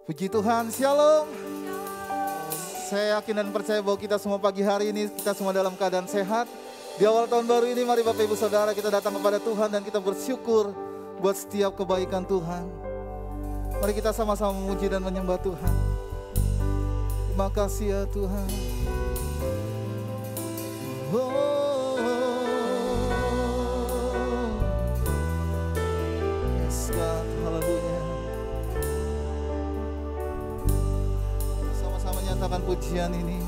Puji Tuhan, Shalom. Saya yakin dan percaya bahwa kita semua pagi hari ini, kita semua dalam keadaan sehat. Di awal tahun baru ini, mari Bapak Ibu Saudara kita datang kepada Tuhan dan kita bersyukur buat setiap kebaikan Tuhan. Mari kita sama-sama memuji dan menyembah Tuhan. Terima kasih ya Tuhan. Yes God, haleluya. Sama-sama nyatakan pujian ini.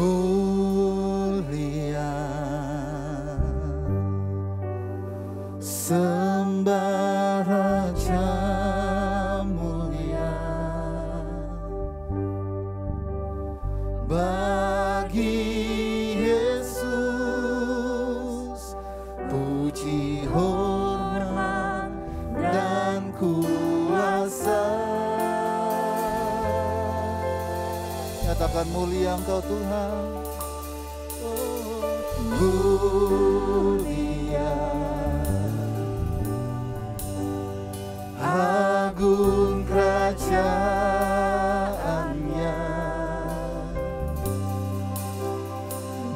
Mulia, sembah Raja mulia, bagi Yesus puji hormat dan kuasa. Nyatakan mulia Engkau Tuhan. Mulia, agung kerajaannya,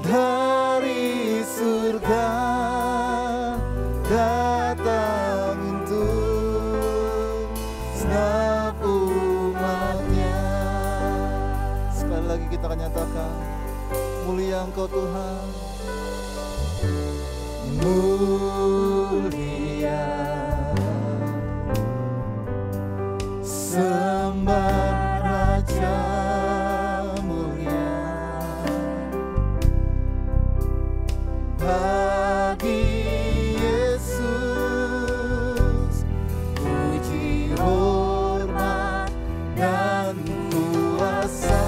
dari surga datang untuk segenap umatnya. Sekali lagi kita akan nyatakan, mulia Engkau Tuhan. Mulia, sembah Raja mulia, bagi Yesus puji hormat dan kuasa.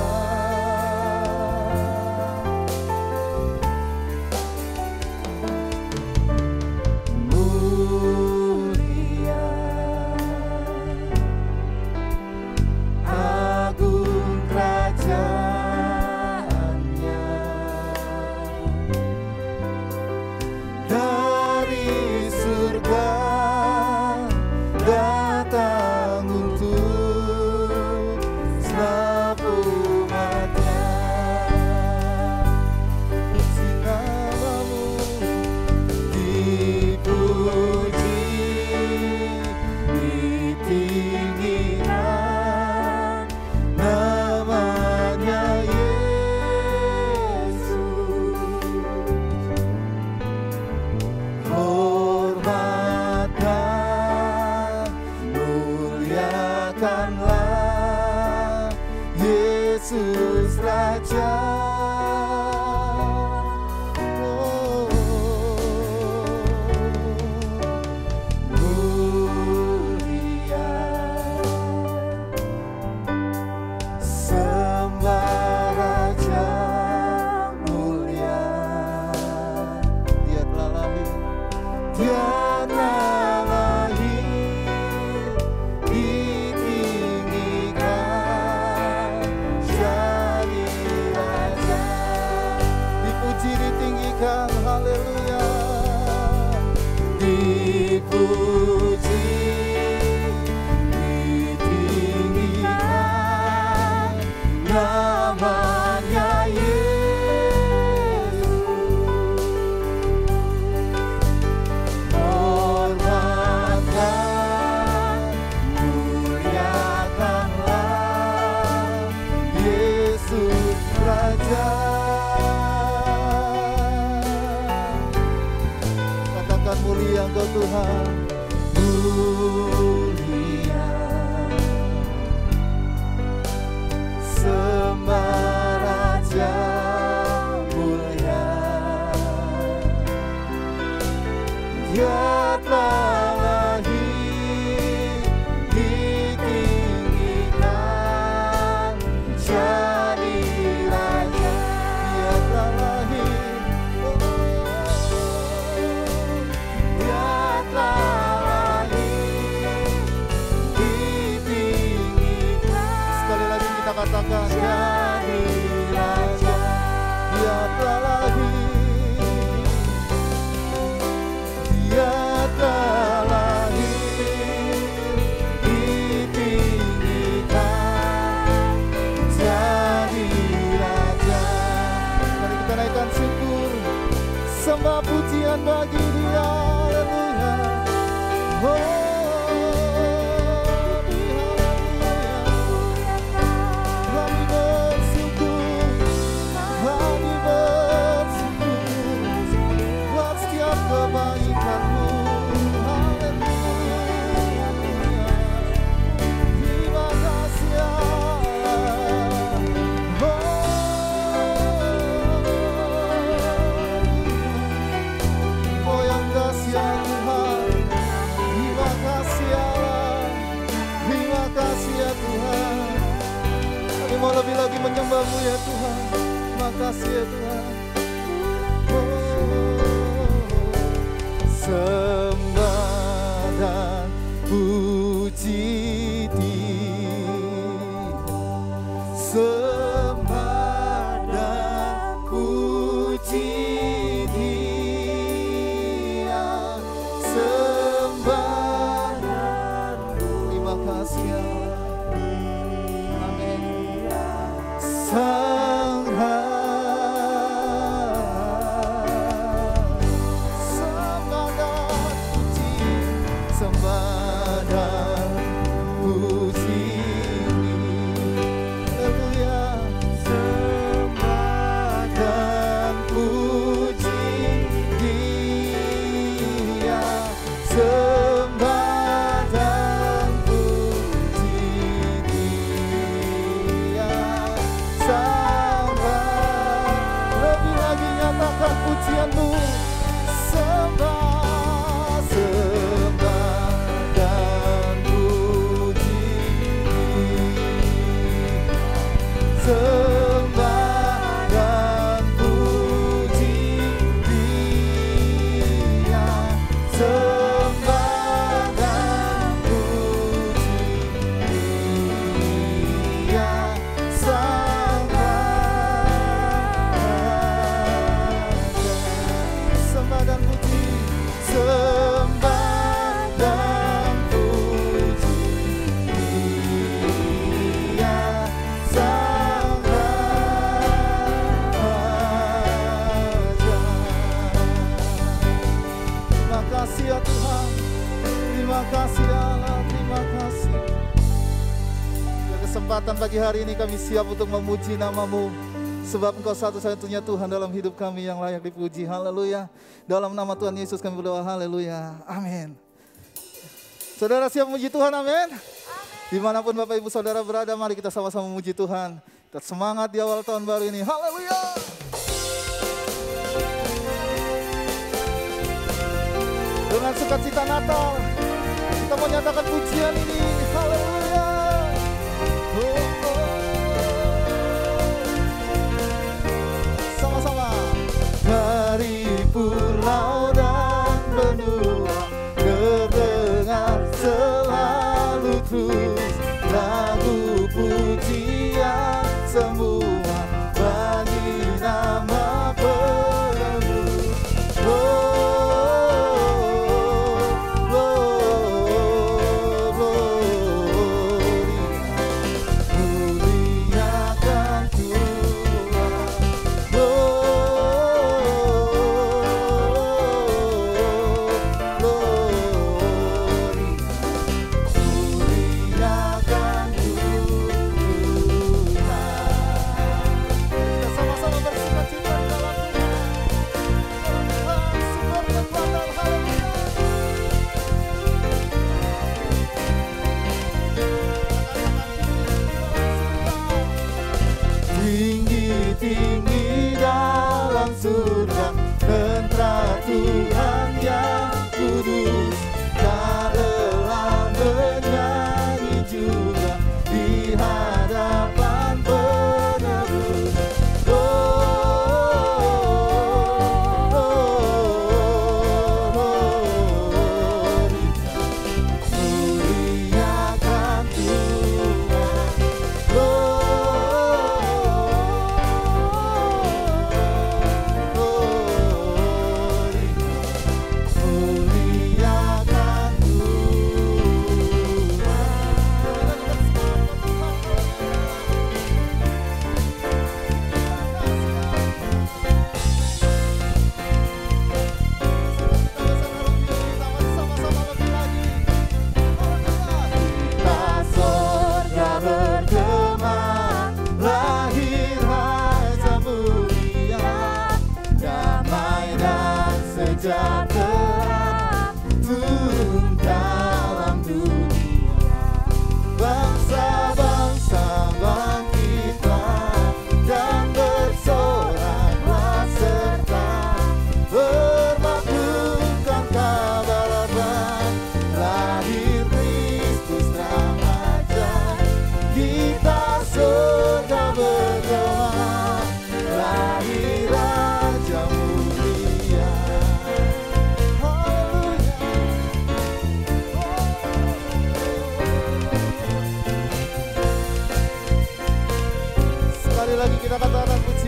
ya Tuhan. Terima kasih Allah, terima kasih ya Tuhan. Kami mau lebih lagi menyembah-Mu ya Tuhan. Terima kasih ya Tuhan. Sembah dan puji Dia, sembah dan puji Dia, sembah dan terima kasih ya Allah. Amin. Sang pujian-Mu, sembah, sembah dan puji, sembah dan puji Dia, sembah dan puji Dia, Sang sembah dan puji, sembah dan puji Dia, Sang Raja. Terima kasih ya Tuhan, terima kasih ya Allah, terima kasih. Ya, kesempatan pagi hari ini kami siap untuk memuji nama-Mu. Sebab Engkau satu-satunya Tuhan dalam hidup kami yang layak dipuji. Haleluya. Dalam nama Tuhan Yesus kami berdoa. Haleluya. Amin. Saudara siap memuji Tuhan? Amin. Dimanapun Bapak Ibu Saudara berada, mari kita sama-sama memuji Tuhan. Kita semangat di awal tahun baru ini. Haleluya. Dengan sukacita Natal, kita menyatakan pujian ini. Haleluya. Sama-sama. Dari pulau dan benua terdengar selalu terus lagu pujian semua bagi nama penebus. Oh, oh, oh, oh.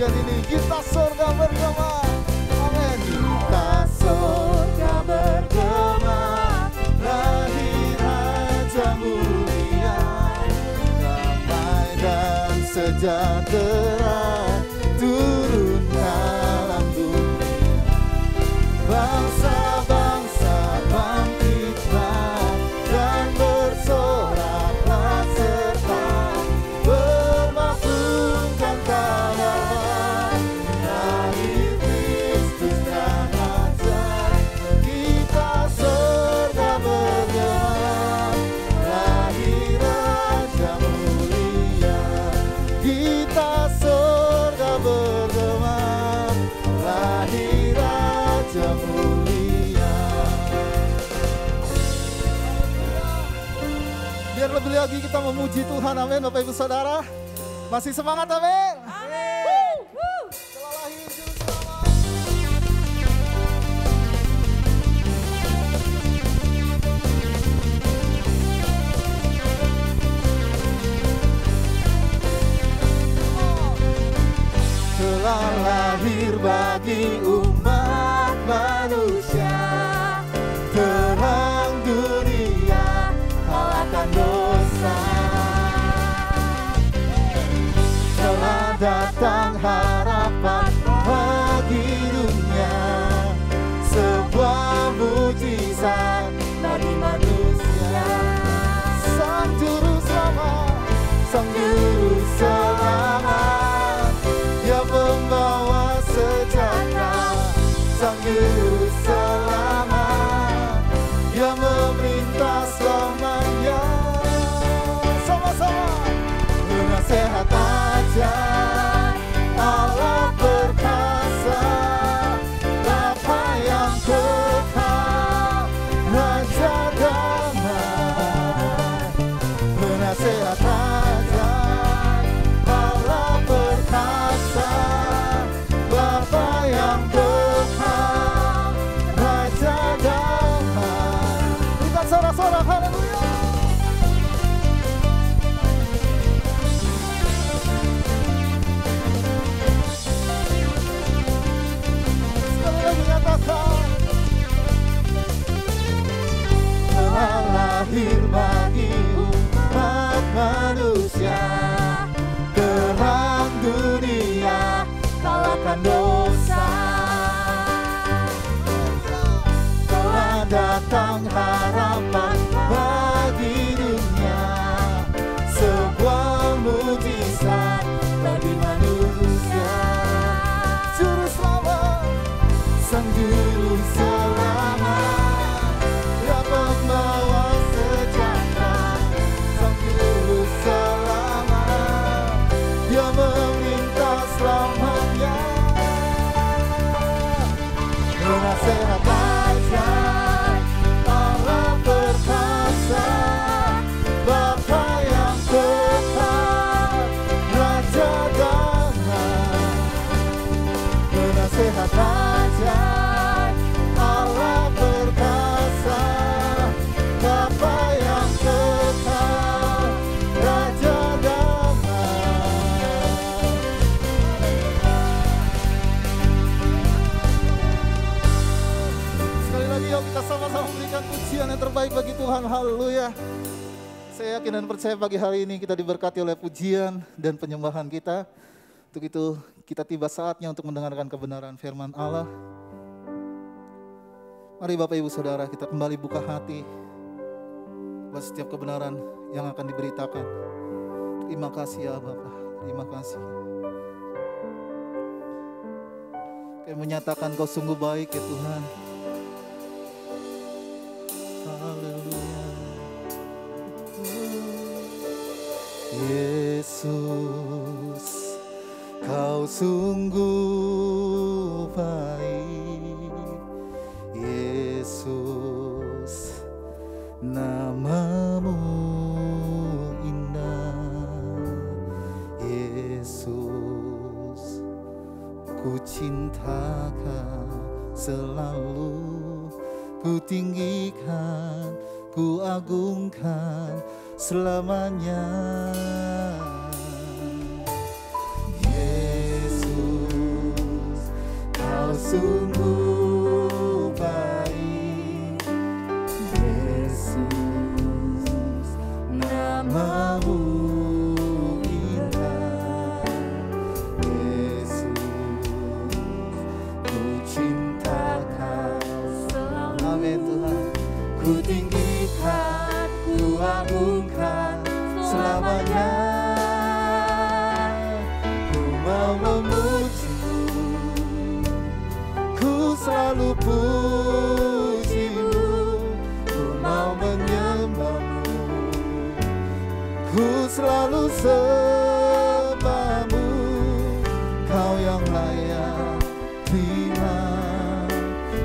bagian ini. Kita surga bergema. Amin. Kita surga bergema, lahir Raja mulia, damai dan sejahtera turun dalam dunia. Bangsa-bangsa bangkitlah dan bersoraklah serta bermakmurkan kabar lahir Kristus dan Raja. Kita surga bergema, lahir Raja mulia. Kita surga bergema, lahir Raja mulia. Biar lebih lagi kita memuji Tuhan, amin Bapak Ibu Saudara. Masih semangat, amin. Amin. Telah lahir juru selamat. Telah lahir bagi umat manusia, terang dunia, kalahkan dosa. Telah datang harapan bagi dunia, sebuah mujizat bagi manusia. Sang Juru Selamat, Sang Juru Selamat, Dia membawa sejahtera. Sang Juru Selamat, Dia memerintah selamanya. Sama-sama. Penasehat ajaib, Allah perkasa, Bapa yang kekal, Raja damai. Penasehat ajaib, Allah perkasa, Bapa yang kekal, Raja damai. Berikan sorak-sorak, haleluya. Sekali lagi nyatakan, telah lahir bagi umat manusia, terang dunia, kalahkan dosa. Telah datang harapan bagi dunia, sebuah mujizat bagi manusia. Juru selamat, Sang Juru Selamat, Dia membawa sejahtera. Sang Juru Selamat, Dia meminta selamanya. Penasehat ajaib, Allah perkasa, Bapa yang kekal, Raja damai. Penasehat ajaib, Allah perkasa, Bapa yang kekal, Raja damai. Sekali lagi yuk kita sama-sama memberikan pujian yang terbaik bagi Tuhan, haleluya. Saya yakin dan percaya pagi hari ini kita diberkati oleh pujian dan penyembahan kita. Untuk itu kita tiba saatnya untuk mendengarkan kebenaran firman Allah. Mari Bapak Ibu Saudara kita kembali buka hati buat setiap kebenaran yang akan diberitakan. Terima kasih ya Bapak, terima kasih. Kami menyatakan Kau sungguh baik ya Tuhan. Haleluya. Yesus, Kau sungguh baik. Yesus, nama-Mu indah. Yesus, ku cinta Kau selalu, ku tinggikan, ku agungkan selamanya. Yesus, sungguh baik. Yesus, namamu indah. Yesus, ku cinta Kau selalu. Amin Tuhan. Ku tinggikan, ku agungkan selamanya. Ku mau memuji-Mu, ku selalu puji-Mu. Ku mau menyembah-Mu, ku selalu sembah-Mu. Kau yang layak terima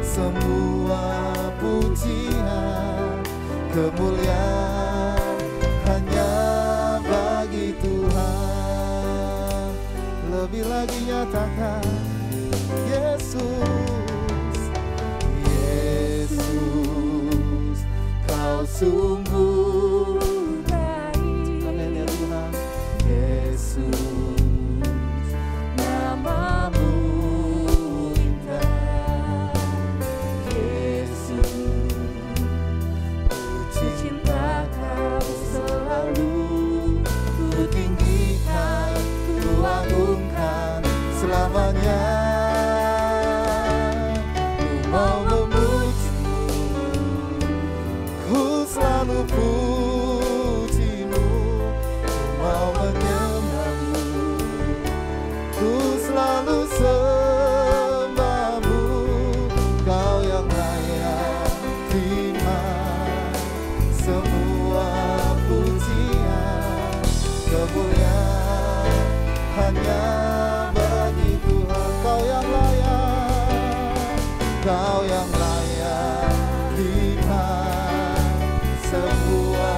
semua pujian, kemuliaan hanya bagi Tuhan. Lebih lagi nyatakan Yesus, Yesus, Kau sungguh baik. Amin ya Tuhan. Yesus, namamu indah. Yesus, ku cinta Kau selalu. Ku tinggikan, ku agungkan selamanya. Ku mau memuji-Mu, ku selalu puji-Mu. Ku mau menyembah-Mu, ku selalu sembah-Mu. Kau yang layak terima semua pujian, kemuliaan hanya bagi Tuhan. Kau yang layak, Kau yang layak terima semua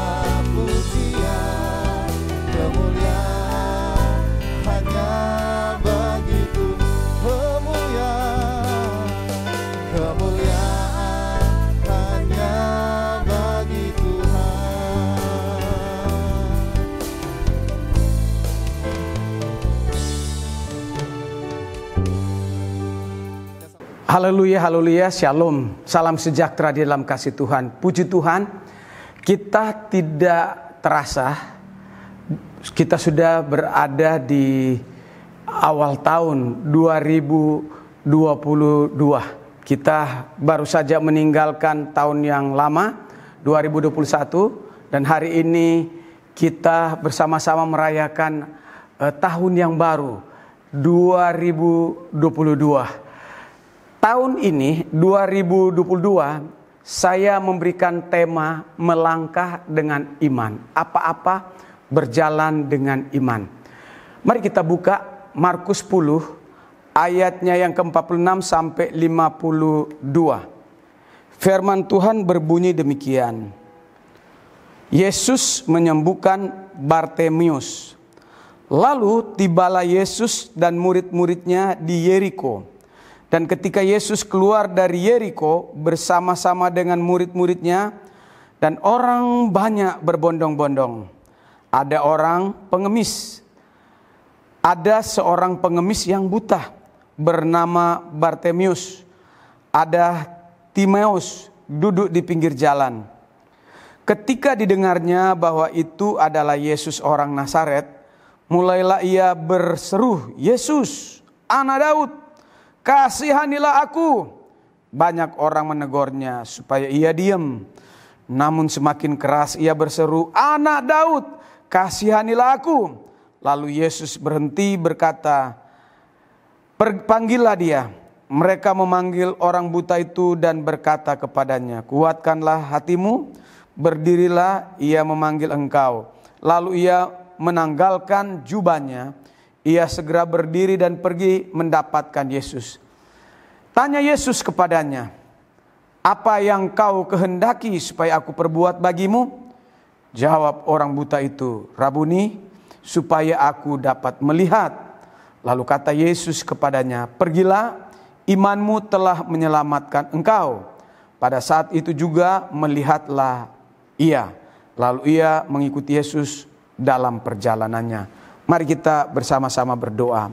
pujian, kemuliaan hanya bagi Tuhan. Kemuliaan hanya bagi Tuhan. Haleluya, haleluya, shalom, salam sejahtera di dalam kasih Tuhan. Puji Tuhan, kita tidak terasa, kita sudah berada di awal tahun 2022. Kita baru saja meninggalkan tahun yang lama, 2021, dan hari ini kita bersama-sama merayakan tahun yang baru, 2022. Tahun ini 2022 saya memberikan tema melangkah dengan iman. Apa-apa berjalan dengan iman. Mari kita buka Markus 10 ayatnya yang ke-46 sampai 52. Firman Tuhan berbunyi demikian. Yesus menyembuhkan Bartimeus. Lalu tibalah Yesus dan murid-muridnya di Yeriko. Dan ketika Yesus keluar dari Yeriko bersama-sama dengan murid-muridnya, dan orang banyak berbondong-bondong. Ada orang pengemis. Ada seorang pengemis yang buta bernama Bartimeus. Ada Timeus duduk di pinggir jalan. Ketika didengarnya bahwa itu adalah Yesus orang Nazaret, mulailah ia berseru, "Yesus, Anak Daud, kasihanilah aku." Banyak orang menegurnya supaya ia diam. Namun semakin keras ia berseru, "Anak Daud, kasihanilah aku." Lalu Yesus berhenti berkata, "Panggillah dia." Mereka memanggil orang buta itu dan berkata kepadanya, "Kuatkanlah hatimu, berdirilah, ia memanggil engkau." Lalu ia menanggalkan jubahnya. Ia segera berdiri dan pergi mendapatkan Yesus. Tanya Yesus kepadanya, "Apa yang kau kehendaki supaya aku perbuat bagimu?" Jawab orang buta itu, "Rabuni, supaya aku dapat melihat." Lalu kata Yesus kepadanya, "Pergilah, imanmu telah menyelamatkan engkau." Pada saat itu juga melihatlah ia. Lalu ia mengikuti Yesus dalam perjalanannya. Mari kita bersama-sama berdoa.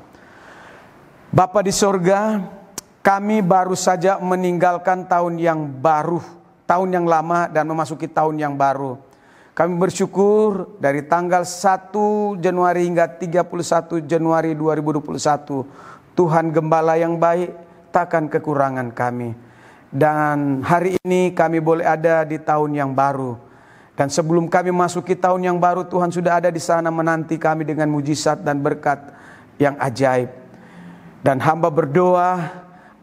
Bapa di sorga, kami baru saja meninggalkan tahun yang baru, tahun yang lama dan memasuki tahun yang baru. Kami bersyukur dari tanggal 1 Januari hingga 31 Januari 2021. Tuhan Gembala yang baik, takkan kekurangan kami. Dan hari ini kami boleh ada di tahun yang baru. Dan sebelum kami masuki tahun yang baru, Tuhan sudah ada di sana menanti kami dengan mujizat dan berkat yang ajaib. Dan hamba berdoa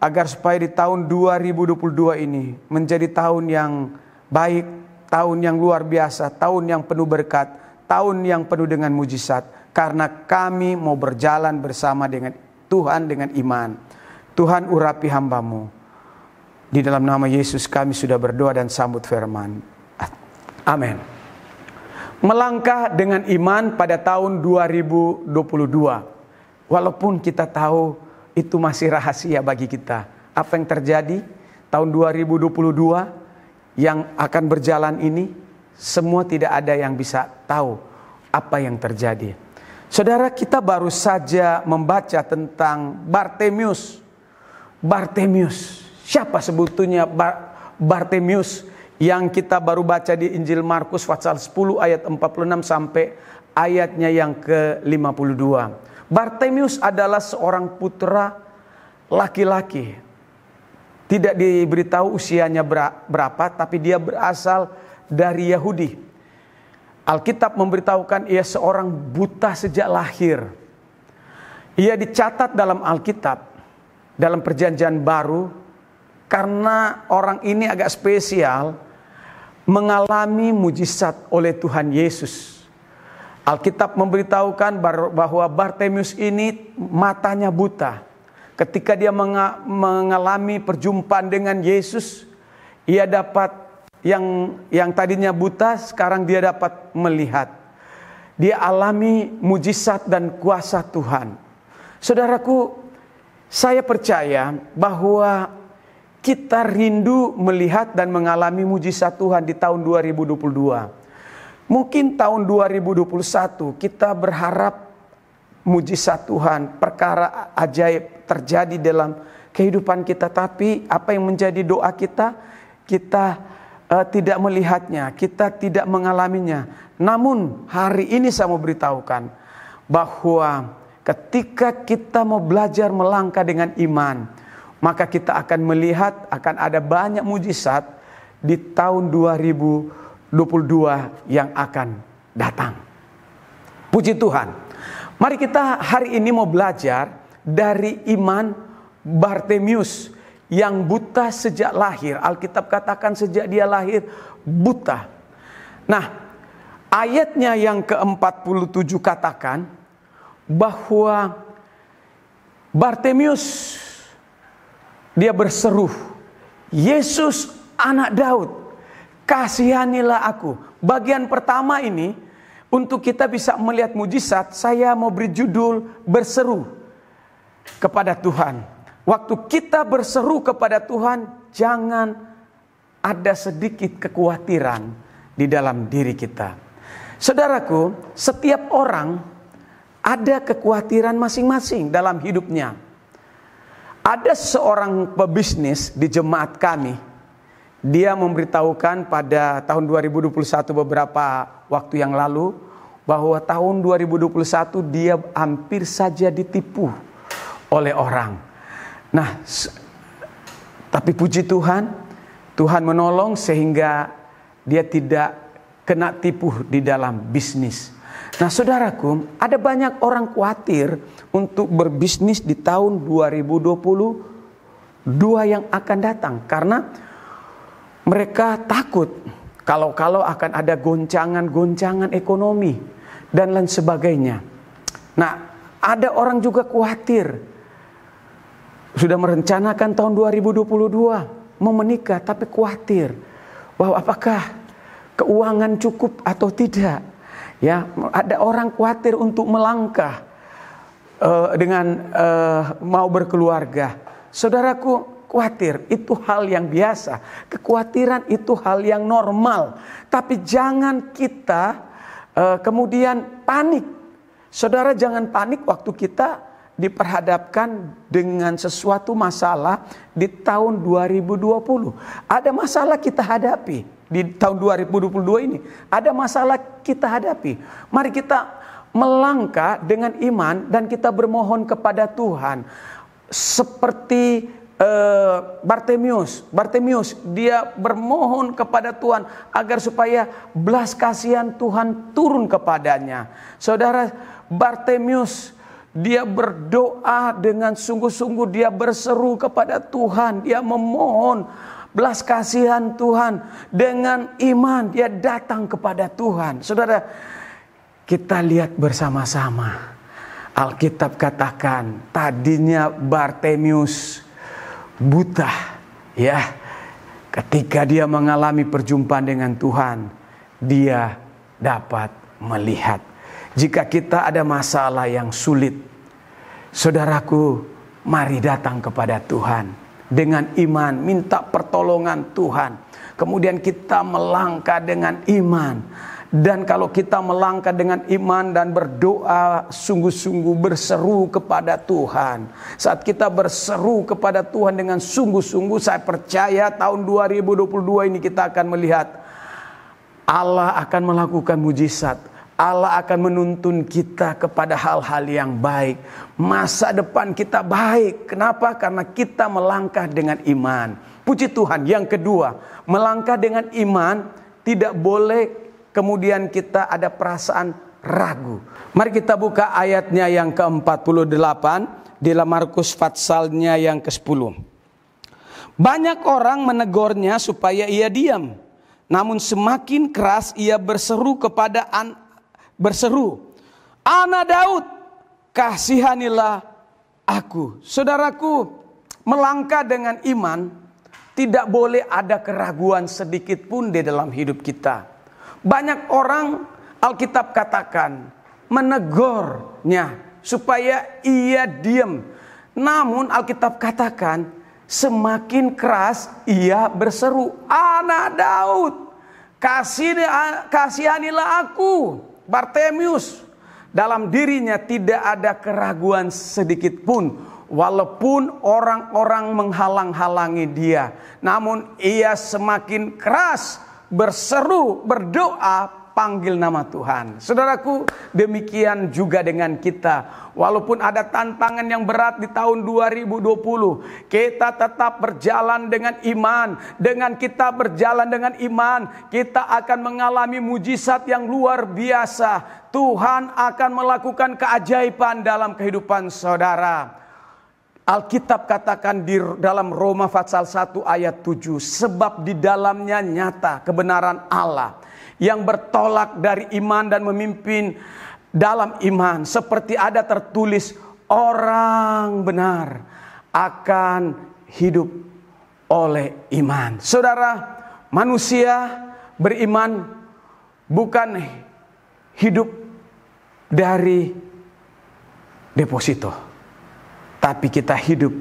agar supaya di tahun 2022 ini menjadi tahun yang baik, tahun yang luar biasa, tahun yang penuh berkat, tahun yang penuh dengan mujizat. Karena kami mau berjalan bersama dengan Tuhan dengan iman. Tuhan urapi hamba-Mu. Di dalam nama Yesus kami sudah berdoa dan sambut firman. Amin. Melangkah dengan iman pada tahun 2022. Walaupun kita tahu itu masih rahasia bagi kita. Apa yang terjadi tahun 2022 yang akan berjalan ini, semua tidak ada yang bisa tahu apa yang terjadi. Saudara, kita baru saja membaca tentang Bartemius. Bartemius, siapa sebetulnya Bartemius yang kita baru baca di Injil Markus pasal 10 ayat 46 sampai ayatnya yang ke-52. Bartemius adalah seorang putra laki-laki. Tidak diberitahu usianya berapa, tapi dia berasal dari Yahudi. Alkitab memberitahukan ia seorang buta sejak lahir. Ia dicatat dalam Alkitab, dalam Perjanjian Baru, karena orang ini agak spesial, mengalami mujizat oleh Tuhan Yesus. Alkitab memberitahukan bahwa Bartemius ini matanya buta. Ketika dia mengalami perjumpaan dengan Yesus, ia dapat yang tadinya buta, sekarang dia dapat melihat. Dia alami mujizat dan kuasa Tuhan. Saudaraku, saya percaya bahwa kita rindu melihat dan mengalami mujizat Tuhan di tahun 2022. Mungkin tahun 2021 kita berharap mujizat Tuhan, perkara ajaib terjadi dalam kehidupan kita. Tapi apa yang menjadi doa kita, kita tidak melihatnya, kita tidak mengalaminya. Namun hari ini saya mau beritahukan bahwa ketika kita mau belajar melangkah dengan iman, maka kita akan melihat akan ada banyak mujizat di tahun 2022 yang akan datang. Puji Tuhan. Mari kita hari ini mau belajar dari iman Bartemius yang buta sejak lahir. Alkitab katakan sejak dia lahir buta. Nah, ayatnya yang ke-47 katakan bahwa Bartemius dia berseru, "Yesus anak Daud, kasihanilah aku." Bagian pertama ini, untuk kita bisa melihat mujizat, saya mau beri judul berseru kepada Tuhan. Waktu kita berseru kepada Tuhan, jangan ada sedikit kekhawatiran di dalam diri kita. Saudaraku, setiap orang ada kekhawatiran masing-masing dalam hidupnya. Ada seorang pebisnis di jemaat kami. Dia memberitahukan pada tahun 2021 beberapa waktu yang lalu bahwa tahun 2021 dia hampir saja ditipu oleh orang. Nah, tapi puji Tuhan, Tuhan menolong sehingga dia tidak kena tipu di dalam bisnis. Nah, saudaraku, ada banyak orang khawatir untuk berbisnis di tahun 2022 yang akan datang karena mereka takut kalau akan ada goncangan ekonomi dan lain sebagainya. Nah, ada orang juga khawatir. Sudah merencanakan tahun 2022 mau menikah, tapi khawatir bahwa apakah keuangan cukup atau tidak. Ya, ada orang khawatir untuk melangkah dengan mau berkeluarga. Saudaraku, khawatir itu hal yang biasa. Kekhawatiran itu hal yang normal. Tapi jangan kita kemudian panik. Saudara, jangan panik waktu kita diperhadapkan dengan sesuatu masalah di tahun 2020. Ada masalah kita hadapi di tahun 2022 ini. Ada masalah kita hadapi. Mari kita melangkah dengan iman dan kita bermohon kepada Tuhan. Seperti Bartemius, dia bermohon kepada Tuhan agar supaya belas kasihan Tuhan turun kepadanya. Saudara, Bartemius, dia berdoa dengan sungguh-sungguh, dia berseru kepada Tuhan, dia memohon belas kasihan Tuhan. Dengan iman dia datang kepada Tuhan. Saudara, kita lihat bersama-sama. Alkitab katakan, tadinya Bartemius buta, ya. Ketika dia mengalami perjumpaan dengan Tuhan, dia dapat melihat. Jika kita ada masalah yang sulit, saudaraku, mari datang kepada Tuhan dengan iman, minta pertolongan Tuhan. Kemudian kita melangkah dengan iman. Dan kalau kita melangkah dengan iman dan berdoa sungguh-sungguh, berseru kepada Tuhan. Saat kita berseru kepada Tuhan dengan sungguh-sungguh, saya percaya tahun 2022 ini kita akan melihat Allah akan melakukan mujizat. Allah akan menuntun kita kepada hal-hal yang baik. Masa depan kita baik. Kenapa? Karena kita melangkah dengan iman. Puji Tuhan. Yang kedua, melangkah dengan iman tidak boleh kemudian kita ada perasaan ragu. Mari kita buka ayatnya yang ke-48 di dalam Markus patsalnya yang ke-10. Banyak orang menegurnya supaya ia diam. Namun semakin keras ia berseru, Anak Daud, kasihanilah aku. Saudaraku, melangkah dengan iman tidak boleh ada keraguan sedikit pun di dalam hidup kita. Banyak orang, Alkitab katakan, menegurnya supaya ia diam. Namun Alkitab katakan, semakin keras ia berseru, Anak Daud, kasihanilah aku. Bartemius, dalam dirinya tidak ada keraguan sedikit pun. Walaupun orang-orang menghalang-halangi dia, namun ia semakin keras berseru, berdoa, panggil nama Tuhan. Saudaraku, demikian juga dengan kita. Walaupun ada tantangan yang berat di tahun 2020, kita tetap berjalan dengan iman. Dengan kita berjalan dengan iman, kita akan mengalami mujizat yang luar biasa. Tuhan akan melakukan keajaiban dalam kehidupan saudara. Alkitab katakan di dalam Roma pasal 1 ayat 7, sebab di dalamnya nyata kebenaran Allah yang bertolak dari iman dan memimpin dalam iman, seperti ada tertulis, orang benar akan hidup oleh iman. Saudara, manusia beriman bukan hidup dari deposito, tapi kita hidup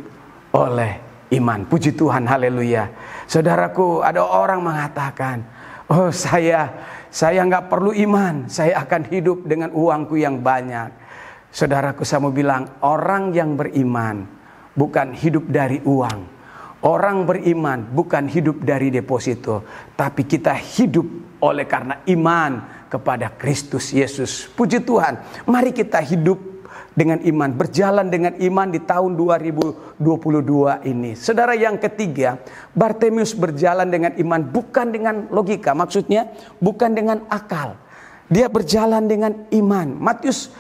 oleh iman. Puji Tuhan, haleluya. Saudaraku, ada orang mengatakan, oh saya nggak perlu iman, saya akan hidup dengan uangku yang banyak. Saudaraku, saya mau bilang, orang yang beriman bukan hidup dari uang. Orang beriman bukan hidup dari deposito, tapi kita hidup oleh karena iman kepada Kristus Yesus. Puji Tuhan, mari kita hidup dengan iman, berjalan dengan iman di tahun 2022 ini. Saudara, yang ketiga, Bartemius berjalan dengan iman bukan dengan logika, maksudnya bukan dengan akal. Dia berjalan dengan iman. Markus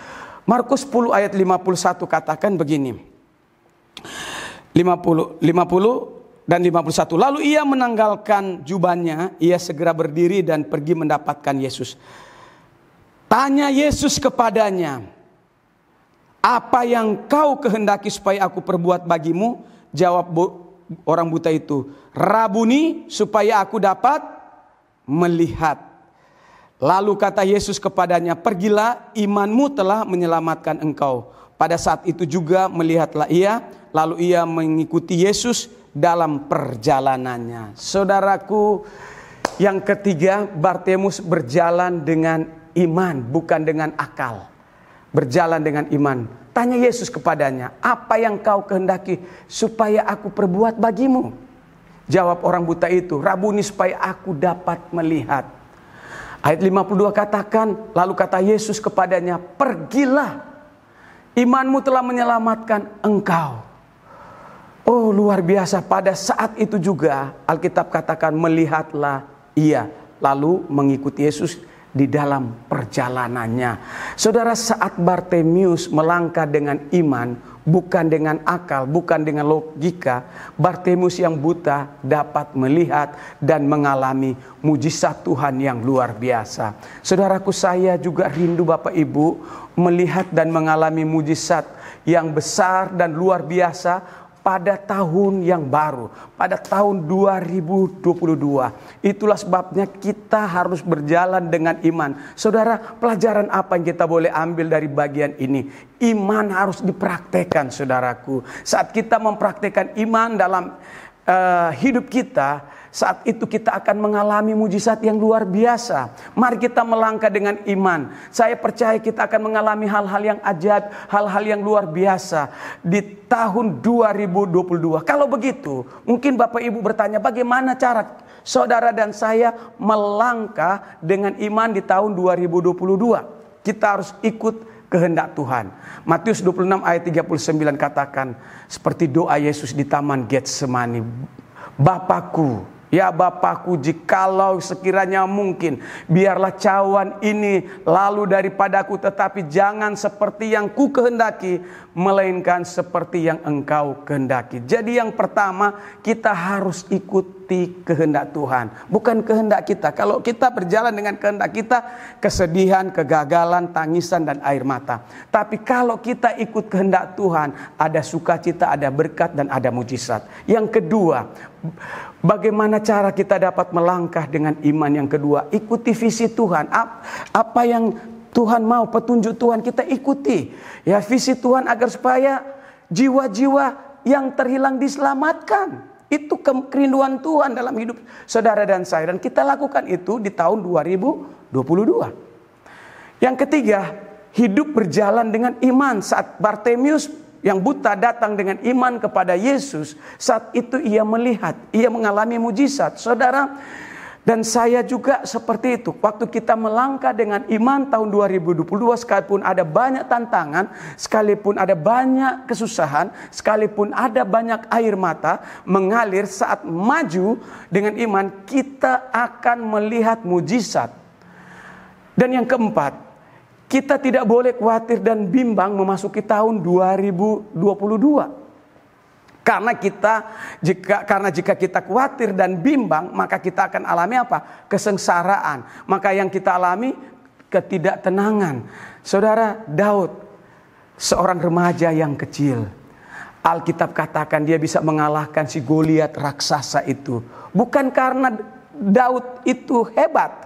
10 ayat 51 katakan begini. 50 dan 51. Lalu ia menanggalkan jubahnya, ia segera berdiri dan pergi mendapatkan Yesus. Tanya Yesus kepadanya, apa yang kau kehendaki supaya aku perbuat bagimu? Jawab orang buta itu, Rabuni, supaya aku dapat melihat. Lalu kata Yesus kepadanya, pergilah, imanmu telah menyelamatkan engkau. Pada saat itu juga melihatlah ia, lalu ia mengikuti Yesus dalam perjalanannya. Saudaraku, yang ketiga, Bartemius berjalan dengan iman, bukan dengan akal. berjalan dengan iman. Tanya Yesus kepadanya, apa yang kau kehendaki supaya aku perbuat bagimu? Jawab orang buta itu, Rabuni, supaya aku dapat melihat. Ayat 52 katakan, lalu kata Yesus kepadanya, pergilah, imanmu telah menyelamatkan engkau. Oh, luar biasa. Pada saat itu juga Alkitab katakan, melihatlah ia, lalu mengikuti Yesus di dalam perjalanannya. Saudara, saat Bartemius melangkah dengan iman, bukan dengan akal, bukan dengan logika, Bartemius yang buta dapat melihat dan mengalami mujizat Tuhan yang luar biasa. Saudaraku, saya juga rindu Bapak Ibu melihat dan mengalami mujizat yang besar dan luar biasa pada tahun yang baru, pada tahun 2022. Itulah sebabnya kita harus berjalan dengan iman. Saudara, pelajaran apa yang kita boleh ambil dari bagian ini? Iman harus dipraktekkan, saudaraku. Saat kita mempraktekkan iman dalam hidup kita, saat itu kita akan mengalami mujizat yang luar biasa. Mari kita melangkah dengan iman. Saya percaya kita akan mengalami hal-hal yang ajaib, hal-hal yang luar biasa di tahun 2022. Kalau begitu, mungkin Bapak Ibu bertanya, bagaimana cara saudara dan saya melangkah dengan iman di tahun 2022? Kita harus ikut kehendak Tuhan. Matius 26 ayat 39 katakan, seperti doa Yesus di Taman Getsemani, Bapakku, ya Bapakku, jikalau sekiranya mungkin, biarlah cawan ini lalu daripadaku, tetapi jangan seperti yang ku kehendaki, melainkan seperti yang engkau kehendaki. Jadi yang pertama, kita harus ikuti kehendak Tuhan, bukan kehendak kita. Kalau kita berjalan dengan kehendak kita, kesedihan, kegagalan, tangisan, dan air mata. Tapi kalau kita ikut kehendak Tuhan, ada sukacita, ada berkat, dan ada mujizat. Yang kedua, bagaimana cara kita dapat melangkah dengan iman? Yang kedua, ikuti visi Tuhan. Apa yang Tuhan mau, petunjuk Tuhan, kita ikuti. Ya, visi Tuhan agar supaya jiwa-jiwa yang terhilang diselamatkan. Itu kerinduan Tuhan dalam hidup saudara dan saya. Dan kita lakukan itu di tahun 2022. Yang ketiga, hidup berjalan dengan iman. Saat Bartemius yang buta datang dengan iman kepada Yesus, saat itu ia melihat, ia mengalami mujizat. Saudara dan saya juga seperti itu. Waktu kita melangkah dengan iman tahun 2022, sekalipun ada banyak tantangan, sekalipun ada banyak kesusahan, sekalipun ada banyak air mata mengalir, saat maju dengan iman, kita akan melihat mujizat. Dan yang keempat, kita tidak boleh khawatir dan bimbang memasuki tahun 2022. Karena jika kita khawatir dan bimbang, maka kita akan alami apa? Kesengsaraan. Maka yang kita alami ketidaktenangan. Saudara, Daud, seorang remaja yang kecil, Alkitab katakan dia bisa mengalahkan si Goliat raksasa itu. Bukan karena Daud itu hebat,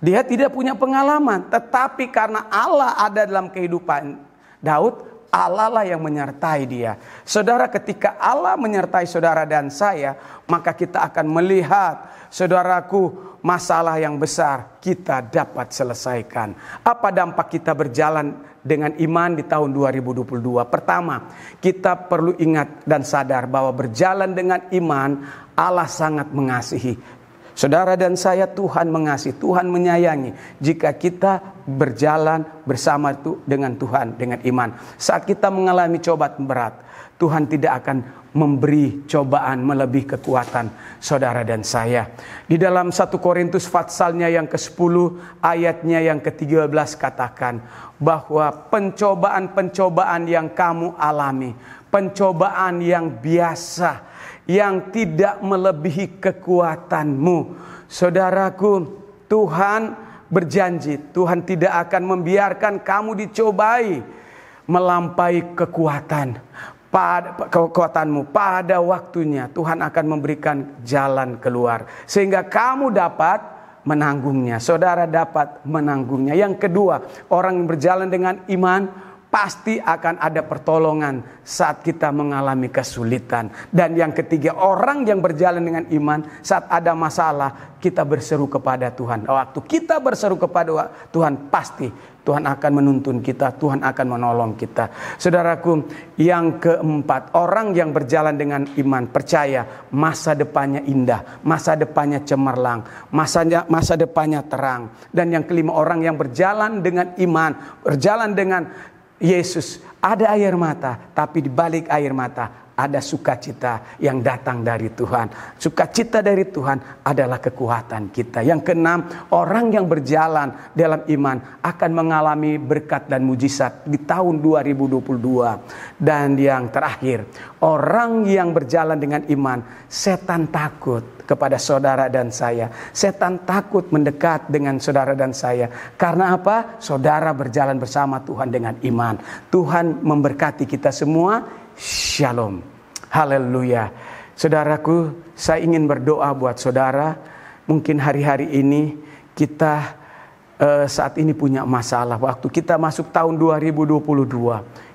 dia tidak punya pengalaman, tetapi karena Allah ada dalam kehidupan Daud, Allah lah yang menyertai dia. Saudara, ketika Allah menyertai saudara dan saya, maka kita akan melihat, saudaraku, masalah yang besar kita dapat selesaikan. Apa dampak kita berjalan dengan iman di tahun 2022? Pertama, kita perlu ingat dan sadar bahwa berjalan dengan iman, Allah sangat mengasihi. Saudara dan saya, Tuhan mengasihi, Tuhan menyayangi jika kita berjalan bersama dengan Tuhan dengan iman. Saat kita mengalami cobaan berat, Tuhan tidak akan memberi cobaan melebihi kekuatan saudara dan saya. Di dalam 1 Korintus pasalnya yang ke-10 ayatnya yang ke-13 katakan bahwa pencobaan-pencobaan yang kamu alami, pencobaan yang biasa, yang tidak melebihi kekuatanmu. Saudaraku, Tuhan berjanji, Tuhan tidak akan membiarkan kamu dicobai melampaui kekuatanmu. Pada waktunya Tuhan akan memberikan jalan keluar, sehingga kamu dapat menanggungnya. Saudara dapat menanggungnya. Yang kedua, orang yang berjalan dengan iman pasti akan ada pertolongan saat kita mengalami kesulitan. Dan yang ketiga, orang yang berjalan dengan iman saat ada masalah, kita berseru kepada Tuhan. Waktu kita berseru kepada Tuhan, pasti Tuhan akan menuntun kita, Tuhan akan menolong kita. Saudaraku, yang keempat, orang yang berjalan dengan iman percaya masa depannya indah, masa depannya cemerlang, masa depannya terang. Dan yang kelima, orang yang berjalan dengan iman, berjalan dengan Yesus, ada air mata, tapi di balik air mata ada sukacita yang datang dari Tuhan. Sukacita dari Tuhan adalah kekuatan kita. Yang keenam, orang yang berjalan dalam iman akan mengalami berkat dan mujizat di tahun 2022. Dan yang terakhir, orang yang berjalan dengan iman, setan takut kepada saudara dan saya. Setan takut mendekat dengan saudara dan saya. Karena apa? Saudara berjalan bersama Tuhan dengan iman. Tuhan memberkati kita semua. Shalom. Haleluya. Saudaraku, saya ingin berdoa buat saudara. Mungkin hari-hari ini kita saat ini punya masalah. Waktu kita masuk tahun 2022,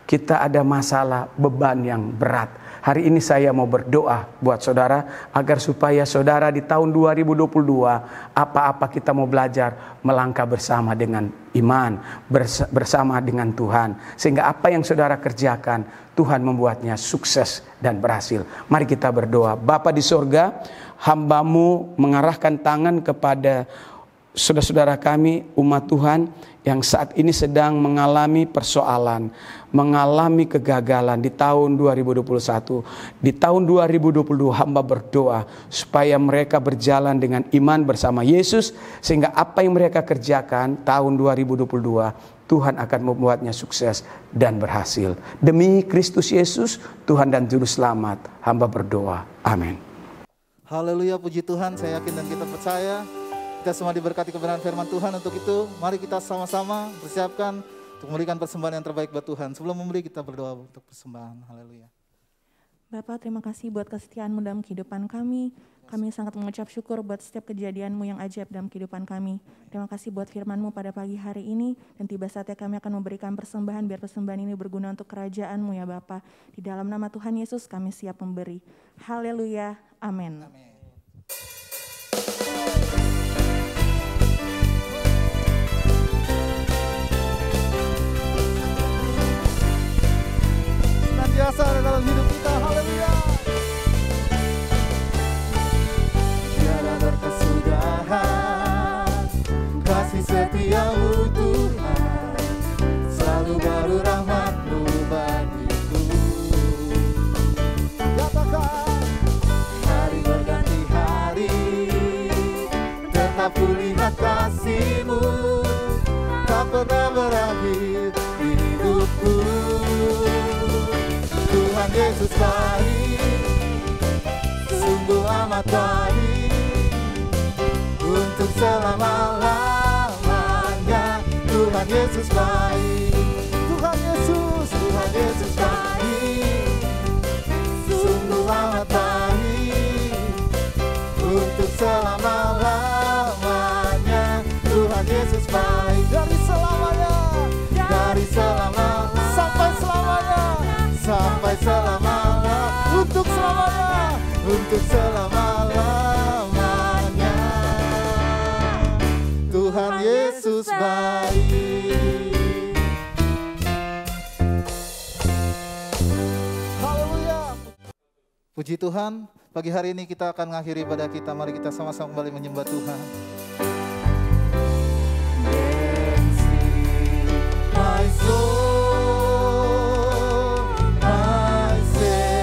kita ada masalah, beban yang berat. Hari ini saya mau berdoa buat saudara agar supaya saudara di tahun 2022 apa-apa kita mau belajar melangkah bersama dengan iman, bersama dengan Tuhan. Sehingga apa yang saudara kerjakan, Tuhan membuatnya sukses dan berhasil. Mari kita berdoa. Bapa di sorga, hamba-Mu mengarahkan tangan kepada saudara-saudara kami, umat Tuhan yang saat ini sedang mengalami persoalan, mengalami kegagalan di tahun 2021. Di tahun 2022 hamba berdoa supaya mereka berjalan dengan iman bersama Yesus, sehingga apa yang mereka kerjakan tahun 2022 Tuhan akan membuatnya sukses dan berhasil. Demi Kristus Yesus, Tuhan dan Juru Selamat, hamba berdoa. Amin. Haleluya, puji Tuhan. Saya yakin dan kita percaya kita semua diberkati kebenaran firman Tuhan. Untuk itu, mari kita sama-sama persiapkan untuk memberikan persembahan yang terbaik buat Tuhan. Sebelum memberi, kita berdoa untuk persembahan. Haleluya. Bapa, terima kasih buat kesetiaan-Mu dalam kehidupan kami. Kami sangat mengucap syukur buat setiap kejadian-Mu yang ajaib dalam kehidupan kami. Terima kasih buat firman-Mu pada pagi hari ini. Dan tiba saatnya kami akan memberikan persembahan, biar persembahan ini berguna untuk kerajaan-Mu ya Bapa. Di dalam nama Tuhan Yesus kami siap memberi. Haleluya. Amin. Biasa dalam hidup kita, haleluya. Tiada berkesudahan kasih setia-Mu Tuhan, selalu baru rahmat-Mu bagiku. Katakan, hari berganti hari, tetap kulihat kasih-Mu, tak pernah berakhir di hidupku. Tuhan Yesus baik, sungguh amat baik, untuk selama-lamanya. Tuhan Yesus baik, Tuhan Yesus baik, sungguh amat baik, untuk selama-lamanya. Tuhan Yesus baik, dari selamanya, dari selamanya sampai selamanya. Sampai selama-lamanya, untuk selamanya, untuk selama-lamanya. Tuhan Yesus baik. Haleluya. Puji Tuhan, pagi hari ini kita akan mengakhiri ibadah kita. Mari kita sama-sama kembali menyembah Tuhan. My soul. My soul.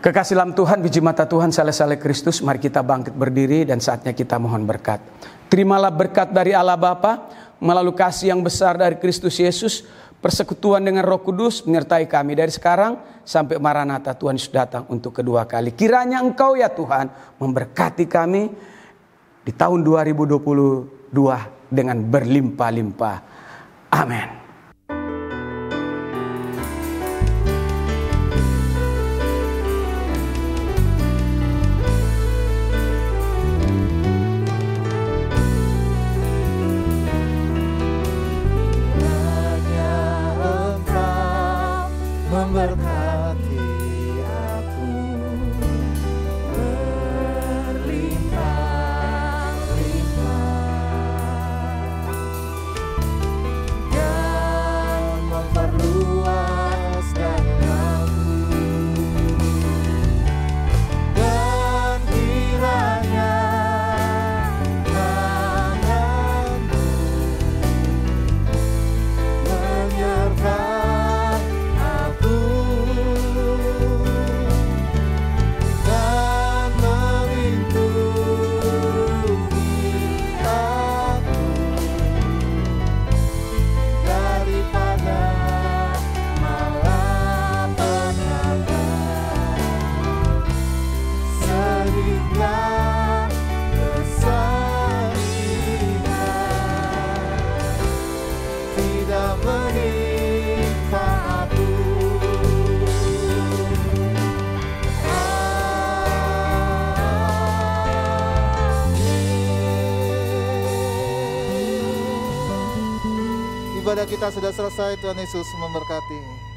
Kekasih dalam Tuhan, biji mata Tuhan, saleh-saleh Kristus, mari kita bangkit berdiri dan saatnya kita mohon berkat. Terimalah berkat dari Allah Bapa, melalui kasih yang besar dari Kristus Yesus, persekutuan dengan Roh Kudus menyertai kami dari sekarang sampai Maranatha Tuhan Yesus datang untuk kedua kali. Kiranya Engkau ya Tuhan memberkati kami di tahun 2022 dengan berlimpah-limpah. Amin. Memberkati aku berlimpah-limpah dan memperluas dalamku, dan kiranya tanganmu menyertai ibadah kita sudah selesai. Tuhan Yesus memberkati.